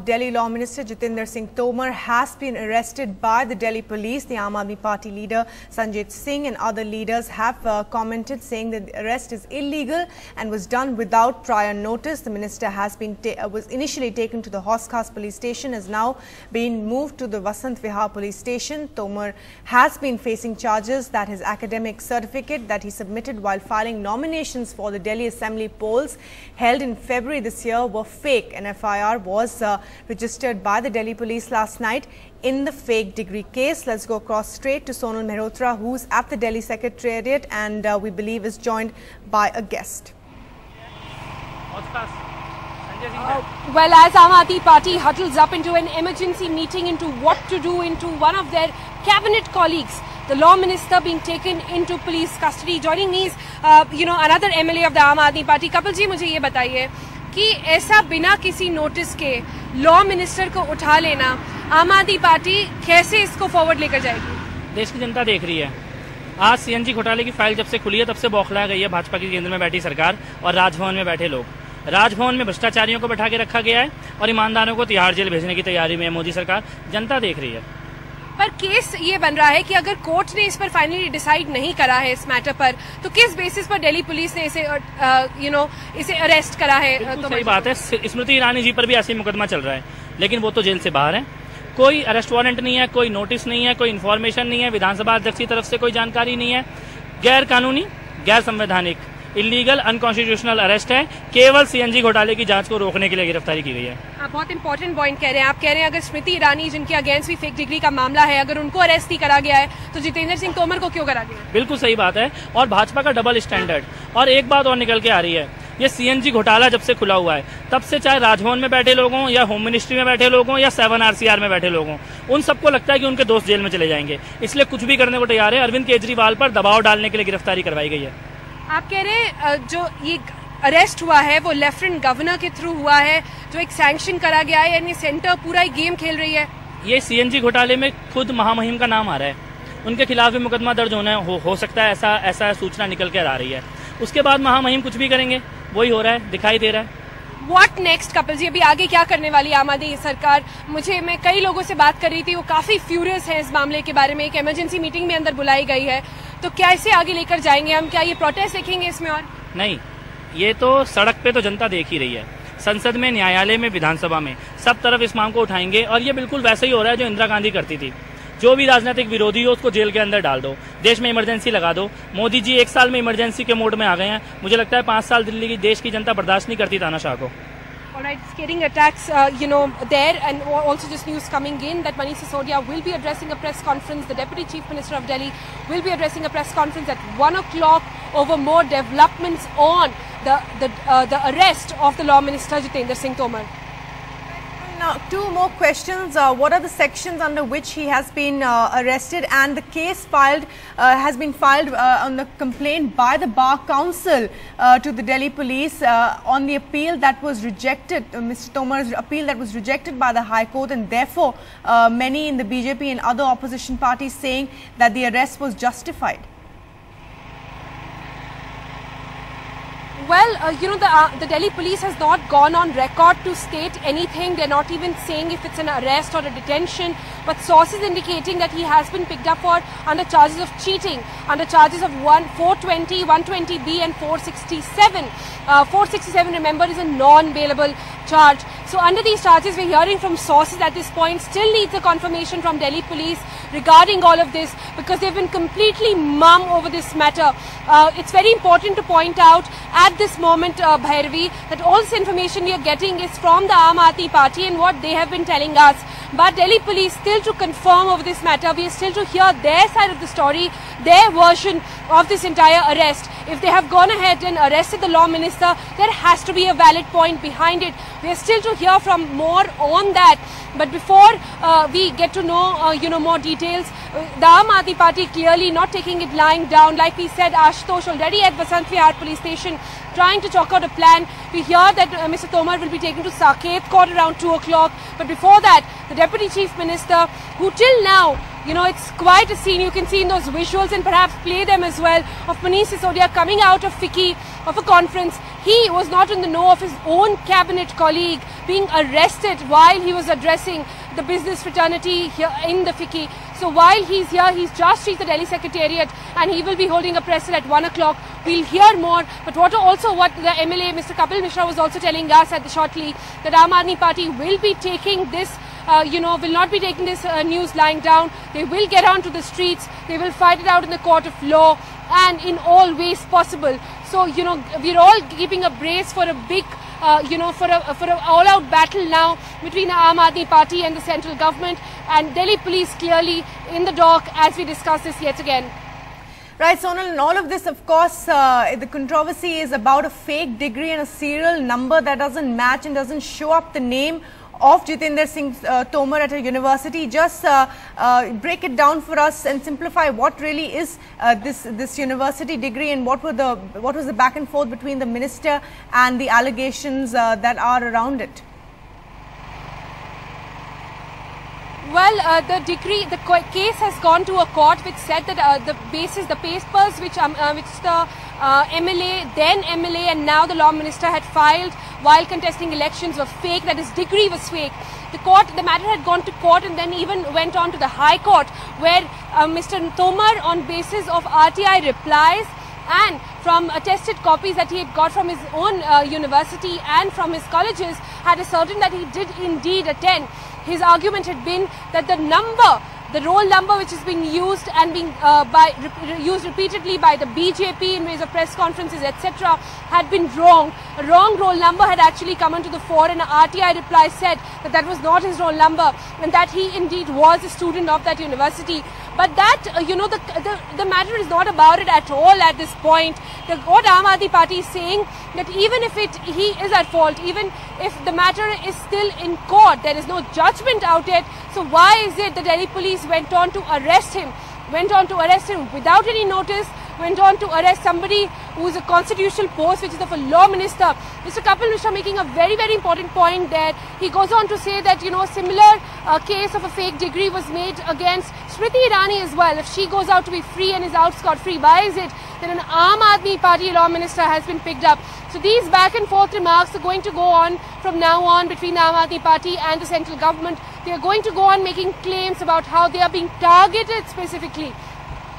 Delhi Law Minister Jitendra Singh Tomar has been arrested by the Delhi police. The Aam Aadmi Party leader Sanjit Singh and other leaders have commented, saying that the arrest is illegal and was done without prior notice. The minister has been was initially taken to the Hauz Khas police station, has now been moved to the Vasant Vihar police station. Tomar has been facing charges that his academic certificate that he submitted while filing nominations for the Delhi Assembly polls held in February this year were fake. An FIR was registered by the Delhi police last night in the fake degree case. Let's go across straight to Sonal Mehrotra, who's at the Delhi Secretariat and we believe is joined by a guest. Well, as Aam Aadmi Party huddles up into an emergency meeting into what to do into one of their cabinet colleagues, the law minister being taken into police custody. Joining me is, another MLA of the Aam Aadmi Party. Kapil ji, मुझे ये बताइए कि ऐसा बिना किसी notice के law minister को उठा लेना, आम आदमी पार्टी कैसे इसको फॉरवर्ड लेकर जाएगी? देश की जनता देख रही है। आज सीएनजी घोटाले की फाइल जब से खुली है तब से बौखला गई है भाजपा की केंद्र में बैठी सरकार और राजभवन में बैठे लोग। राजभवन में भ्रष्टाचारियों को बैठा के रखा गया है और ईमानदारों को तिहाड़ जेल भेजने की तैयारी में है मोदी सरकार। जनता देख रही है। पर केस ये बन रहा है कि अगर कोर्ट ने इस पर फाइनली डिसाइड नहीं करा है इस मैटर पर, तो किस बेसिस पर दिल्ली पुलिस ने इसे इसे अरेस्ट करा है? तो सही बात है। स्मृति ईरानी जी पर भी ऐसे मुकदमा चल रहा है, लेकिन वो तो जेल से बाहर है। कोई अरेस्ट वारंट नहीं है, कोई नोटिस नहीं है, कोई इन्फॉर्मेशन नहीं है, विधानसभा अध्यक्ष की तरफ से कोई जानकारी नहीं है। गैर कानूनी, गैर संवैधानिक, इलीगल, अनकॉन्स्टिट्यूशनल अरेस्ट है। केवल सीएनजी घोटाले की जांच को रोकने के लिए गिरफ्तारी की गई है। आप बहुत इंपॉर्टेंट पॉइंट कह रहे हैं। आप कह रहे हैं अगर स्मृति ईरानी, जिनके अगेंस्ट भी फेक डिग्री का मामला है, अगर उनको अरेस्ट ही करा गया है तो जितेंद्र सिंह तोमर को क्यों करा गया? बिल्कुल सही बात है। और भाजपा का डबल स्टैंडर्ड। और एक बात और निकल के आ रही है, ये सीएनजी घोटाला जब से खुला हुआ है तब से चाहे राजभवन में बैठे लोग हों या होम मिनिस्ट्री में बैठे लोग हों या 7 RCR में बैठे लोग हों, उन सबको लगता है कि उनके दोस्त जेल में चले जाएंगे, इसलिए कुछ भी करने को तैयार है। अरविंद केजरीवाल पर दबाव डालने के लिए गिरफ्तारी करवाई गई है। आप कह रहे हैं जो ये अरेस्ट हुआ है वो लेफ्टिनेंट गवर्नर के थ्रू हुआ है, जो एक सैंक्शन करा गया है, यानी सेंटर पूरा एक गेम खेल रही है। ये सीएनजी घोटाले में खुद महामहिम का नाम आ रहा है, उनके खिलाफ भी मुकदमा दर्ज होना हो सकता है, ऐसा सूचना निकल कर आ रही है। उसके बाद महामहिम कुछ भी करेंगे, वही हो रहा है, दिखाई दे रहा है। What next, Kapil ji? अभी आगे क्या करने वाली आम आदमी सरकार? मैं कई लोगों से बात कर रही थी, वो काफी फ्यूरियस है इस मामले के बारे में। एक इमरजेंसी मीटिंग में अंदर बुलाई गई है, तो क्या इसे आगे लेकर जाएंगे हम? क्या ये प्रोटेस्ट देखेंगे इसमें? और नहीं, ये तो सड़क पे तो जनता देख ही रही है, संसद में, न्यायालय में, विधानसभा में, सब तरफ इस मांग को उठाएंगे। और ये बिल्कुल वैसे ही हो रहा है जो इंदिरा गांधी करती थी। जो भी राजनीतिक विरोधी हो उसको जेल के अंदर डाल दो, देश में इमरजेंसी लगा दो। मोदी जी 1 साल में इमरजेंसी के मोड में आ गए हैं। मुझे लगता है 5 साल दिल्ली की देश की जनता बर्दाश्त नहीं करती तानाशाह को। Alright, scaring attacks, there, and also just news coming in that Manish Sisodia will be addressing a press conference. The Deputy Chief Minister of Delhi will be addressing a press conference at 1 o'clock over more developments on the arrest of the Law Minister Jitendra Singh Tomar. Now, 2 more questions. What are the sections under which he has been arrested, and the case has been filed on the complaint by the Bar Council to the Delhi police on the appeal that was rejected, Mr. Tomar's appeal that was rejected by the High Court, and therefore many in the BJP and other opposition parties saying that the arrest was justified. Well, the Delhi police has not gone on record to state anything. They're not even saying if it's an arrest or a detention, but sources indicating that he has been picked up under charges of cheating, under charges of 420, 120B and 467. 467, remember, is a non-bailable charge. So under these charges, we're hearing from sources at this point still needs a confirmation from Delhi police regarding all of this, because they've been completely mum over this matter. It's very important to point out at this moment, Bhairavi, that all this information we are getting is from the Aam Aadmi Party and what they have been telling us. But Delhi police still to confirm over this matter. We are still to hear their side of the story, their version of this entire arrest. If they have gone ahead and arrested the law minister, there has to be a valid point behind it. We are still to hear from more on that. But before we get to know, more details, the Aam Aadmi Party clearly not taking it lying down. Like we said, Ashutosh already at Vasant Vihar police station trying to chalk out a plan. We hear that Mr. Tomar will be taken to Saket Court around 2 o'clock. But before that, the Deputy Chief Minister, who till now, it's quite a scene. You can see in those visuals and perhaps play them as well, of Manish Sisodia coming out of FICCI, of a conference. He was not in the know of his own cabinet colleague being arrested while he was addressing the business fraternity here in the FICCI. So while he's here, he's just reached the Delhi Secretariat and he will be holding a press at 1 o'clock. We'll hear more. But what the MLA, Mr. Kapil Mishra, was also telling us shortly, that Aam Aadmi Party will be taking this, will not be taking this news lying down. They will get onto the streets. They will fight it out in the court of law and in all ways possible. So, we're all keeping a brace for a big, for an all-out battle now between the Aam Aadmi Party and the central government, and Delhi police clearly in the dock as we discuss this yet again. Right, Sonal, and all of this, of course, the controversy is about a fake degree and a serial number that doesn't match and doesn't show up the name of Jitendra Singh Tomar at a university. Just break it down for us and simplify what really is this university degree, and what was the back and forth between the minister and the allegations that are around it. Well, the case has gone to a court which said that the papers which the then MLA and now the law minister had filed while contesting elections were fake, that his degree was fake. The matter had gone to court and then even went on to the High Court, where Mr. Tomar, on basis of RTI replies and from attested copies that he had got from his own university and from his colleges, had ascertained that he did indeed attend. His argument had been that the roll number which is being used and being used repeatedly by the BJP in ways of press conferences, etc., had been wrong. A wrong roll number had actually come into the fore, and an RTI reply said that that was not his roll number and that he indeed was a student of that university. But that, the matter is not about it at all at this point. What Aam Aadmi Party is saying, that even if he is at fault, even if the matter is still in court, there is no judgment out yet. So why is it the Delhi police went on to arrest him without any notice, went on to arrest somebody who is a constitutional post, which is of a law minister? Mr. Kapil Mishra making a very, very important point there. He goes on to say that, a similar case of a fake degree was made against Smriti Irani as well. If she goes out to be free and is out scot-free, why is it that an Aam Aadmi Party law minister has been picked up? So these back and forth remarks are going to go on from now on between the Aam Aadmi Party and the central government. They are going to go on making claims about how they are being targeted specifically.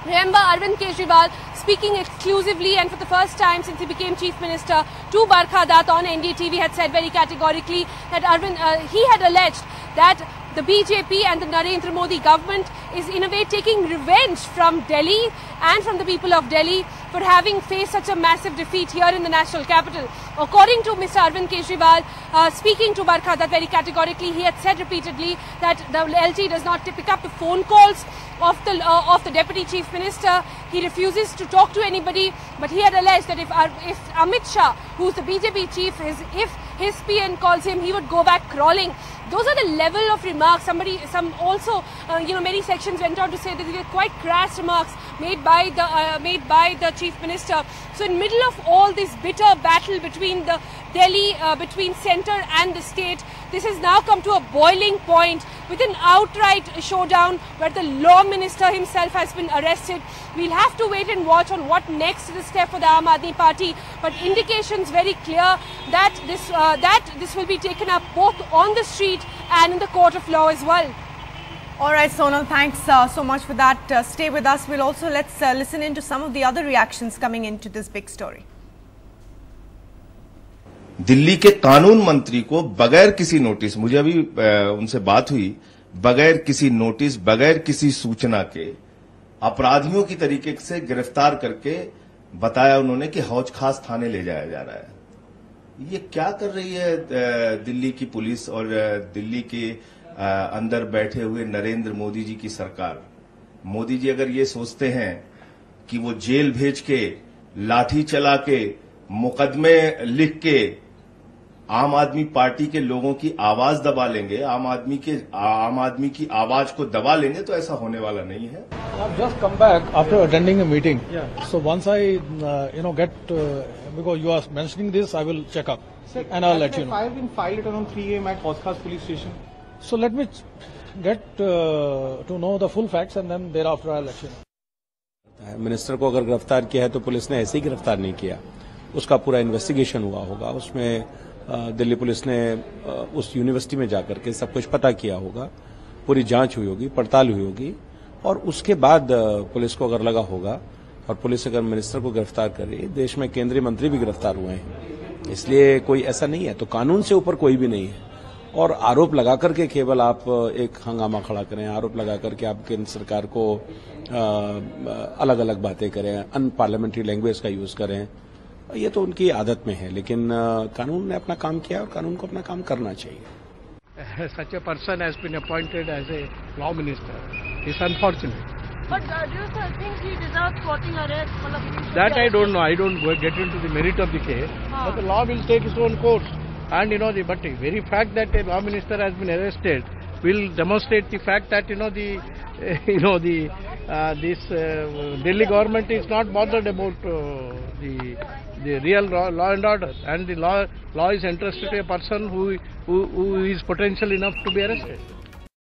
Remember, Arvind Kejriwal speaking exclusively and for the first time since he became Chief Minister to Barkha Dutt on NDTV had said very categorically that he had alleged that the BJP and the Narendra Modi government is in a way taking revenge from Delhi and from the people of Delhi for having faced such a massive defeat here in the national capital. According to Mr. Arvind Kejriwal, speaking to Barkha Dutt very categorically, he had said repeatedly that the LT does not pick up the phone calls of the Deputy Chief Minister. He refuses to talk to anybody, but he had alleged that if Amit Shah, who's the BJP chief, if his PN calls him, he would go back crawling. Those are the level of remarks. Many sections went on to say that they were quite crass remarks made by the Chief Minister. So in middle of all this bitter battle between the Delhi, between centre and the state, this has now come to a boiling point with an outright showdown where the law minister himself has been arrested. We'll have to wait and watch on what next is the step for the Aam Aadmi Party, but indications very clear that this will be taken up both on the street and in the court of law as well. All right, Sonal, thanks so much for that. Stay with us. We'll also let's listen into some of the other reactions coming into this big story. Delhi के कानून मंत्री को बगैर किसी notice, मुझे अभी उनसे बात हुई, बगैर किसी नोटिस, बगैर किसी सूचना के अपराधियों की तरीके से गिरफ्तार करके बताया उन्होंने कि हौज खास थाने ले जाया जा रहा है। ये क्या कर रही है दिल्ली की पुलिस और दिल्ली के अंदर बैठे हुए नरेंद्र मोदी जी की सरकार? मोदी जी अगर ये सोचते हैं कि वो जेल भेज के, लाठी चला के, मुकदमे लिख के आम आदमी पार्टी के लोगों की आवाज दबा लेंगे, आम आदमी की आवाज को दबा लेंगे, तो ऐसा होने वाला नहीं है। I've just come back after attending a meeting. Yeah. So once I, get because you are mentioning this, I will check up. Sir, and I'll let you know. Fire been filed around 3 AM at Hoskas police station. So let me get to know the full facts and then thereafter I'll let you know. Minister को अगर गिरफ्तार किया है तो police ने ऐसे ही गिरफ्तार नहीं किया, उसका पूरा इन्वेस्टिगेशन हुआ होगा, उसमें दिल्ली पुलिस ने उस यूनिवर्सिटी में जाकर के सब कुछ पता किया होगा, पूरी जांच हुई होगी, पड़ताल हुई होगी, और उसके बाद पुलिस को अगर लगा होगा और पुलिस अगर मिनिस्टर को गिरफ्तार कर रही है, देश में केंद्रीय मंत्री भी गिरफ्तार हुए हैं, इसलिए कोई ऐसा नहीं है। तो कानून से ऊपर कोई भी नहीं है। और आरोप लगा करके केवल आप एक हंगामा खड़ा करें, आरोप लगा करके आप केंद्र सरकार को अलग अलग बातें करें, अनपार्लियामेंट्री लैंग्वेज का यूज करें, ये तो उनकी आदत में है। लेकिन कानून ने अपना काम किया और कानून को अपना काम करना चाहिए। Such a person has been appointed as a law minister. It's unfortunate. But do you think he deserves sporting arrest? That I don't know. I don't get into the merit of the case. But the law will take its own course. And but the very fact that a law minister has been arrested will demonstrate the fact that this Delhi government is not bothered about the real law and order, and the law is entrusted to a person who is potential enough to be arrested.